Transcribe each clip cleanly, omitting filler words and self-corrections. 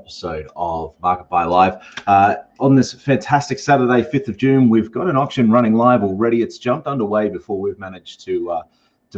episode of Market Buy Live. On this fantastic Saturday, 5th of June, we've got an auction running live already. It's jumped underway before we've managed to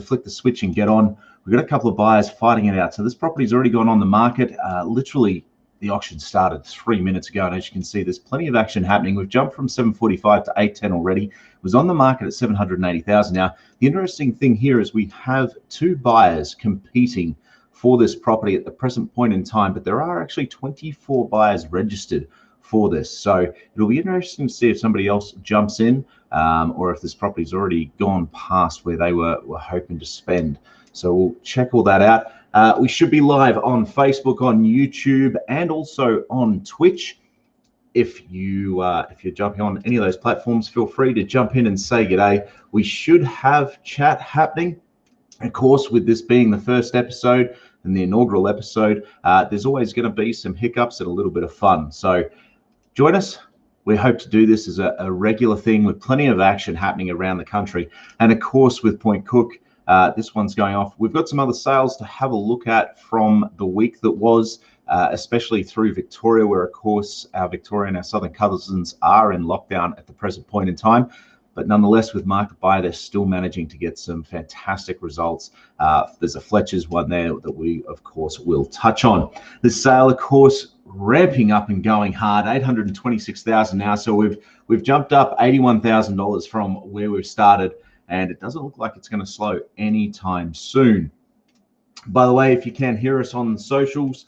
flick the switch and get on. We've got a couple of buyers fighting it out. So this property's already gone on the market. Literally, the auction started 3 minutes ago, and as you can see, there's plenty of action happening. We've jumped from 745 to 810 already. It was on the market at 780,000. Now, the interesting thing here is we have two buyers competing for this property at the present point in time, but there are actually 24 buyers registered for this. So it'll be interesting to see if somebody else jumps in or if this property's already gone past where they were hoping to spend. So we'll check all that out. We should be live on Facebook, on YouTube, and also on Twitch. If you're jumping on any of those platforms, feel free to jump in and say g'day. We should have chat happening. Of course, with this being the first episode and the inaugural episode, there's always going to be some hiccups and a little bit of fun. So join us. We hope to do this as a regular thing with plenty of action happening around the country. And of course, with Point Cook, this one's going off. We've got some other sales to have a look at from the week that was, especially through Victoria, where, of course, our Victoria and our southern cousins are in lockdown at the present point in time. But nonetheless, with Market Buy, they're still managing to get some fantastic results. There's a Fletcher's one there that we, of course, will touch on. The sale, of course, ramping up and going hard, 826,000 now. So we've jumped up $81,000 from where we've started, and it doesn't look like it's going to slow anytime soon. By the way, if you can hear us on socials,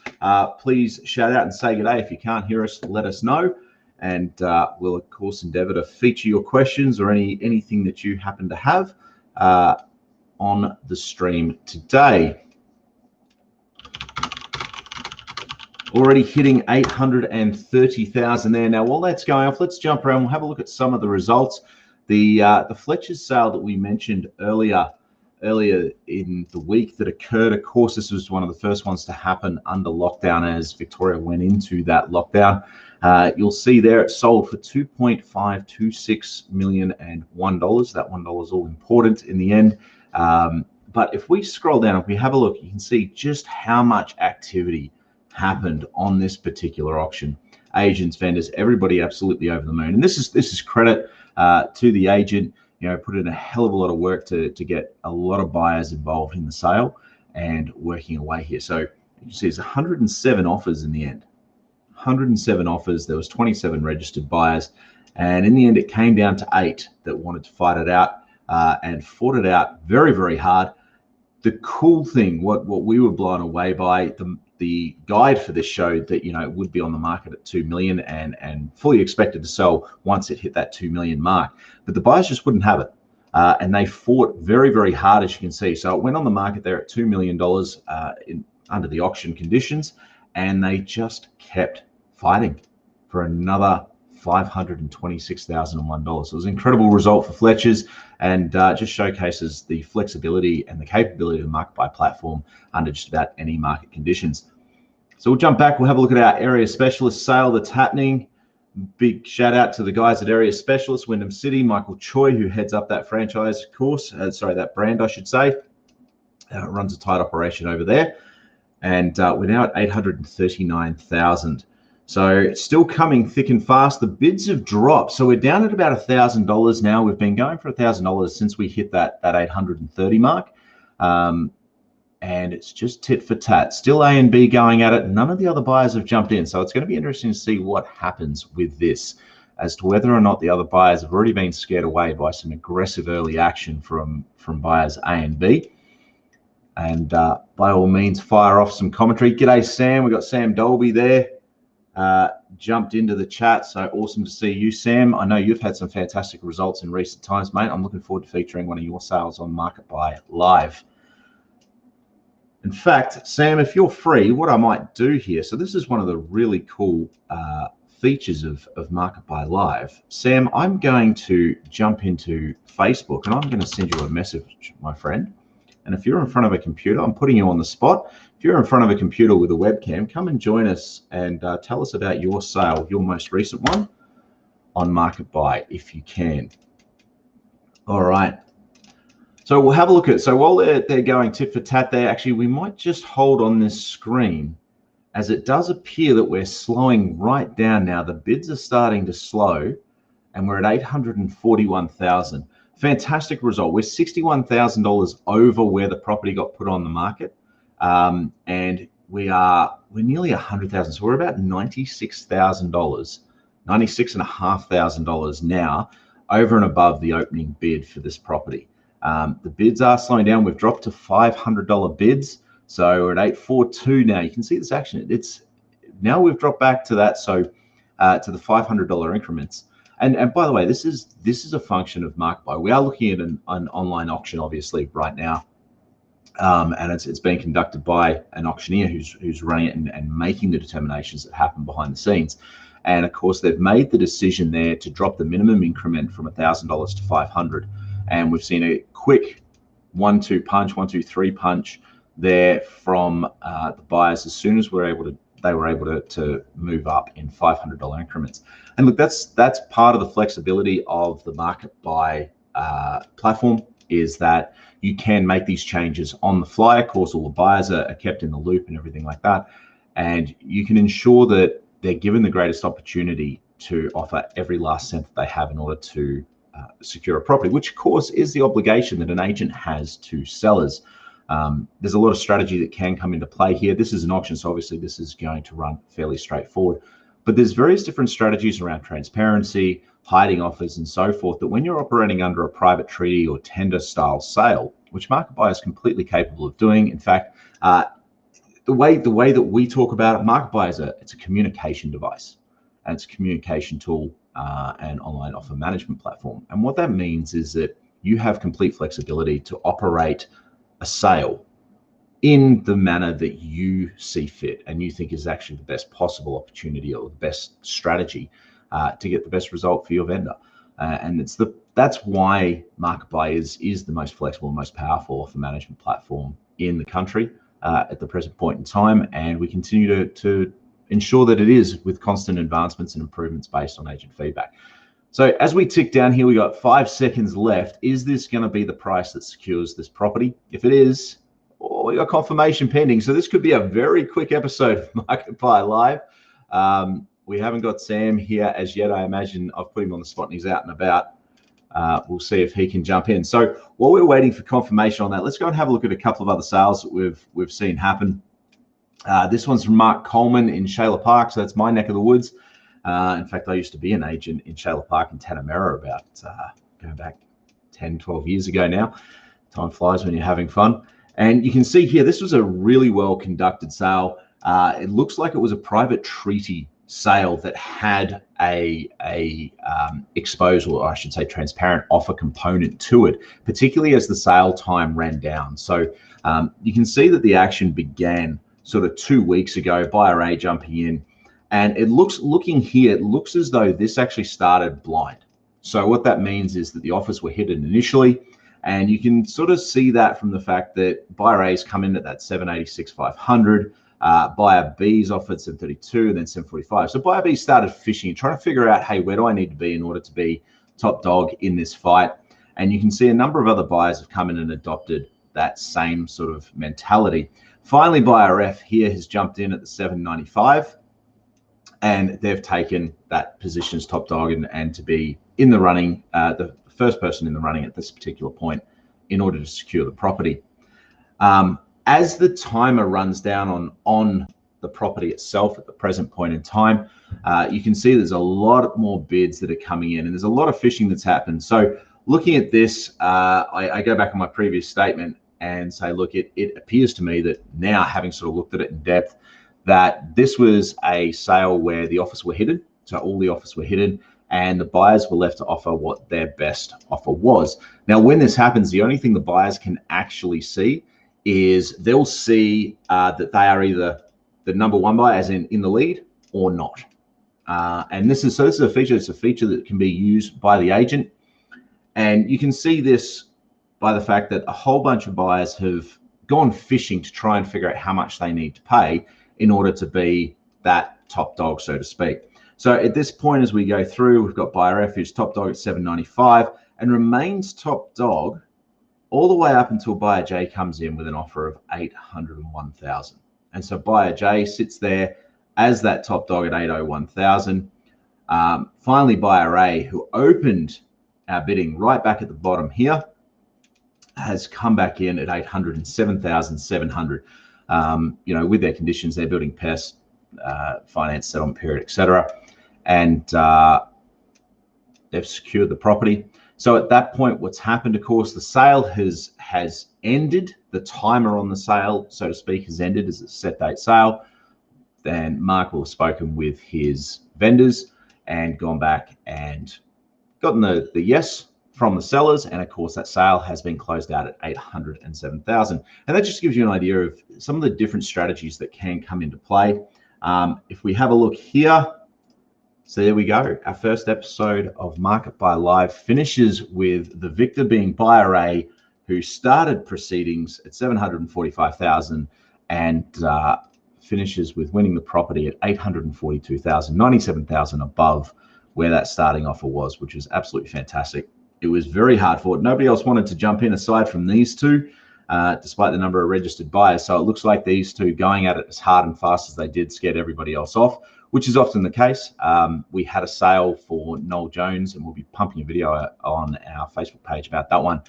please shout out and say g'day. If you can't hear us, let us know. And we'll, of course, endeavour to feature your questions or anything that you happen to have on the stream today. Already hitting 830,000 there. Now, while that's going off, let's jump around. We'll have a look at some of the results. The Fletcher's sale that we mentioned earlier in the week that occurred, of course, this was one of the first ones to happen under lockdown as Victoria went into that lockdown. You'll see there it sold for $2.526 million and $1. That $1 is all important in the end. But if we scroll down, if we have a look, you can see just how much activity happened on this particular auction. Agents, vendors, everybody absolutely over the moon. And this is credit to the agent. You know, put in a hell of a lot of work to get a lot of buyers involved in the sale and working away here. So you see there's 107 offers in the end. 107 offers. There was 27 registered buyers, and in the end it came down to 8 that wanted to fight it out and fought it out very, very hard. The cool thing, what we were blown away by, the guide for this showed that, you know, it would be on the market at 2 million and fully expected to sell once it hit that 2 million mark, but the buyers just wouldn't have it. And they fought very, very hard, as you can see. So it went on the market there at $2 million under the auction conditions, and they just kept fighting for another $526,001. So it was an incredible result for Fletcher's, and just showcases the flexibility and the capability of the Market Buy platform under just about any market conditions. So we'll jump back. We'll have a look at our area specialist sale that's happening. Big shout out to the guys at Area Specialist, Wyndham City, Michael Choi, who heads up that franchise course, that brand, I should say. Runs a tight operation over there. And we're now at 839,000. So it's still coming thick and fast. The bids have dropped. So we're down at about $1,000 now. We've been going for $1,000 since we hit that 830 mark. And it's just tit for tat. Still A and B going at it. None of the other buyers have jumped in. So it's going to be interesting to see what happens with this as to whether or not the other buyers have already been scared away by some aggressive early action from buyers A and B. And by all means, fire off some commentary. G'day, Sam. We've got Sam Dolby there. Jumped into the chat. So awesome to see you, Sam. I know you've had some fantastic results in recent times, mate. I'm looking forward to featuring one of your sales on Market Buy Live. In fact, Sam, if you're free, what I might do here, so this is one of the really cool features of Market Buy Live. Sam, I'm going to jump into Facebook and I'm going to send you a message, my friend. And if you're in front of a computer, I'm putting you on the spot. If you're in front of a computer with a webcam, come and join us and tell us about your sale, your most recent one on Market Buy, if you can. All right. So we'll have a look at it. So while they're going tit for tat there, actually, we might just hold on this screen as it does appear that we're slowing right down now. The bids are starting to slow, and we're at 841,000. Fantastic result. We're $61,000 over where the property got put on the market, and we're nearly 100,000. So we're about $96,000, $96,500 now over and above the opening bid for this property. The bids are slowing down. We've dropped to $500 bids. So we're at 842 now. You can see this action. It's now we've dropped back to that. So to the $500 increments. And by the way, this is a function of market buy. We are looking at an online auction, obviously, right now, and it's being conducted by an auctioneer who's running it and making the determinations that happen behind the scenes. And of course, they've made the decision there to drop the minimum increment from $1,000 to $500. And we've seen a quick 1-2 punch, 1-2-3 punch there from the buyers as soon as they were able to move up in $500 increments. And look, that's part of the flexibility of the market buy platform, is that you can make these changes on the fly. Of course, all the buyers are kept in the loop and everything like that, and you can ensure that they're given the greatest opportunity to offer every last cent that they have in order to secure a property, which of course is the obligation that an agent has to sellers. There's a lot of strategy that can come into play here. This is an auction, so obviously this is going to run fairly straightforward, but there's various different strategies around transparency, hiding offers, and so forth, that when you're operating under a private treaty or tender style sale, which market buy is completely capable of doing. In fact, the way that we talk about it, market buy it's a communication device, and it's a communication tool and online offer management platform. And what that means is that you have complete flexibility to operate a sale in the manner that you see fit and you think is actually the best possible opportunity or the best strategy to get the best result for your vendor. And that's why market buy is the most flexible and most powerful offer management platform in the country at the present point in time, and we continue to ensure that it is, with constant advancements and improvements based on agent feedback. So as we tick down here, we got 5 seconds left. Is this going to be the price that secures this property? If it is, we got confirmation pending. So this could be a very quick episode of Market Buy Live. We haven't got Sam here as yet. I imagine I've put him on the spot and he's out and about. We'll see if he can jump in. So while we're waiting for confirmation on that, let's go and have a look at a couple of other sales that we've seen happen. This one's from Mark Coleman in Shayla Park, so that's my neck of the woods. In fact, I used to be an agent in Shayla Park in Tanamera about going back 10, 12 years ago now. Time flies when you're having fun. And you can see here, this was a really well conducted sale. It looks like it was a private treaty sale that had a exposed, or I should say transparent offer component to it, particularly as the sale time ran down. So you can see that the action began sort of 2 weeks ago, buyer A jumping in, and looking here, it looks as though this actually started blind. So what that means is that the offers were hidden initially, and you can sort of see that from the fact that buyer A's come in at that 786,500. Buyer B's offered 732 and then 745. So buyer B started fishing, trying to figure out, hey, where do I need to be in order to be top dog in this fight? And you can see a number of other buyers have come in and adopted that same sort of mentality. Finally, buyer F here has jumped in at the 795, and they've taken that position as top dog and to be in the running, the first person in the running at this particular point in order to secure the property. As the timer runs down on the property itself at the present point in time, you can see there's a lot more bids that are coming in, and there's a lot of fishing that's happened. So looking at this, I go back on my previous statement and say, look, it appears to me that now, having sort of looked at it in depth, that this was a sale where the offers were hidden. So all the offers were hidden, and the buyers were left to offer what their best offer was. Now, when this happens, the only thing the buyers can actually see is they'll see that they are either the number one buyer, as in the lead, or not. And this is a feature. It's a feature that can be used by the agent, and you can see this by the fact that a whole bunch of buyers have gone fishing to try and figure out how much they need to pay in order to be that top dog, so to speak. So at this point, as we go through, we've got buyer F, who's top dog at 795 and remains top dog all the way up until buyer J comes in with an offer of 801,000. And so buyer J sits there as that top dog at 801,000. Finally, buyer A, who opened our bidding right back at the bottom here, has come back in at 807,700. With their conditions, they're building PES, finance settlement period, etc. And they've secured the property. So at that point, what's happened, of course, the sale has ended. The timer on the sale, so to speak, has ended as a set date sale. Then Mark will have spoken with his vendors and gone back and gotten the yes from the sellers. And of course, that sale has been closed out at 807,000. And that just gives you an idea of some of the different strategies that can come into play. If we have a look here, so there we go. Our first episode of Market Buy Live finishes with the victor being buyer A, who started proceedings at 745,000 and finishes with winning the property at 842,000, 97,000 above where that starting offer was, which was absolutely fantastic. It was very hard fought. Nobody else wanted to jump in aside from these two, despite the number of registered buyers. So it looks like these two going at it as hard and fast as they did scared everybody else off, which is often the case. We had a sale for Noel Jones, and we'll be pumping a video on our Facebook page about that one,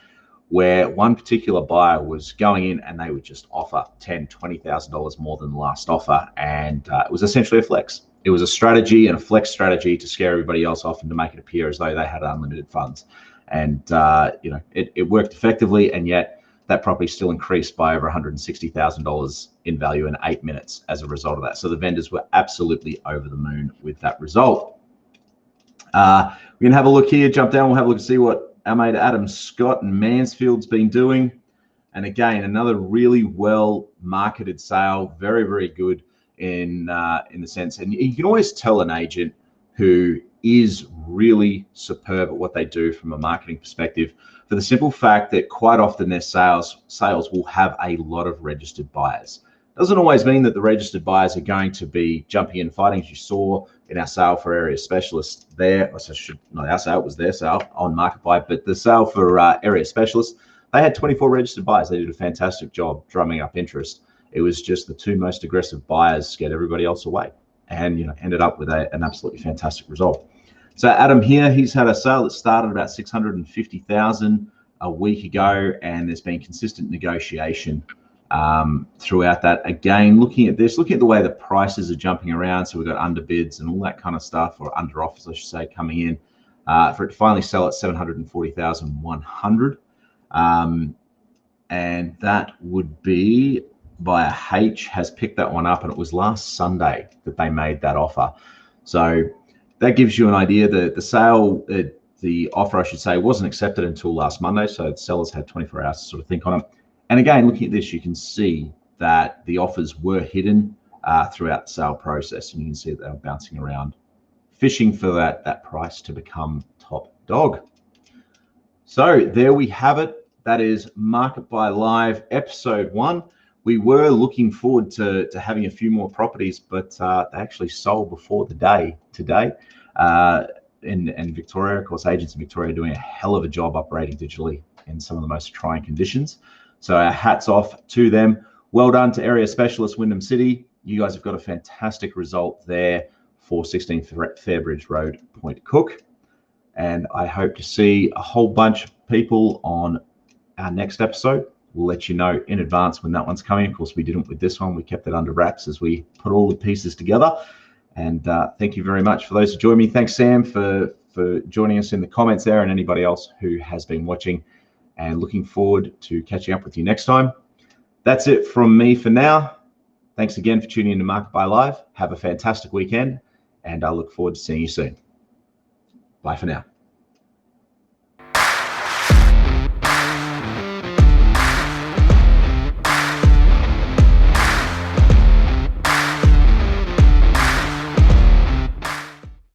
where one particular buyer was going in and they would just offer $10,000, $20,000 more than the last offer. And it was essentially a flex. It was a strategy and a flex strategy to scare everybody else off and to make it appear as though they had unlimited funds. And, it worked effectively, and yet that property still increased by over $160,000 in value in 8 minutes as a result of that. So the vendors were absolutely over the moon with that result. We're going to have a look here, jump down, we'll have a look and see what our mate Adam Scott and Mansfield's been doing. And again, another really well marketed sale, very, very good in the sense, and you can always tell an agent who is really superb at what they do from a marketing perspective, for the simple fact that quite often their sales will have a lot of registered buyers. Doesn't always mean that the registered buyers are going to be jumping in fighting, as you saw in our sale for area specialists there. Not our sale, it was their sale on Market Buy, but the sale for area specialists, they had 24 registered buyers. They did a fantastic job drumming up interest. It was just the two most aggressive buyers scared everybody else away, and ended up with an absolutely fantastic result. So Adam here, he's had a sale that started about 650,000 a week ago, and there's been consistent negotiation throughout that. Again, looking at the way the prices are jumping around, so we've got underbids and all that kind of stuff, or under offers, I should say, coming in for it to finally sell at 740,100, and that would be buyer H has picked that one up, and it was last Sunday that they made that offer. So that gives you an idea that the offer, I should say, wasn't accepted until last Monday. So the sellers had 24 hours to sort of think on it. And again, looking at this, you can see that the offers were hidden throughout the sale process. And you can see that they were bouncing around, fishing for that price to become top dog. So there we have it. That is Market Buy Live episode 1. We were looking forward to having a few more properties, but they actually sold before the day today. In Victoria, of course, agents in Victoria are doing a hell of a job operating digitally in some of the most trying conditions. So our hats off to them. Well done to area specialist Wyndham City. You guys have got a fantastic result there for 16 Fairbridge Road, Point Cook. And I hope to see a whole bunch of people on our next episode. We'll let you know in advance when that one's coming. Of course, we didn't with this one. We kept it under wraps as we put all the pieces together. And thank you very much for those who joined me. Thanks, Sam, for joining us in the comments there, and anybody else who has been watching, and looking forward to catching up with you next time. That's it from me for now. Thanks again for tuning in to Market Buy Live. Have a fantastic weekend, and I look forward to seeing you soon. Bye for now.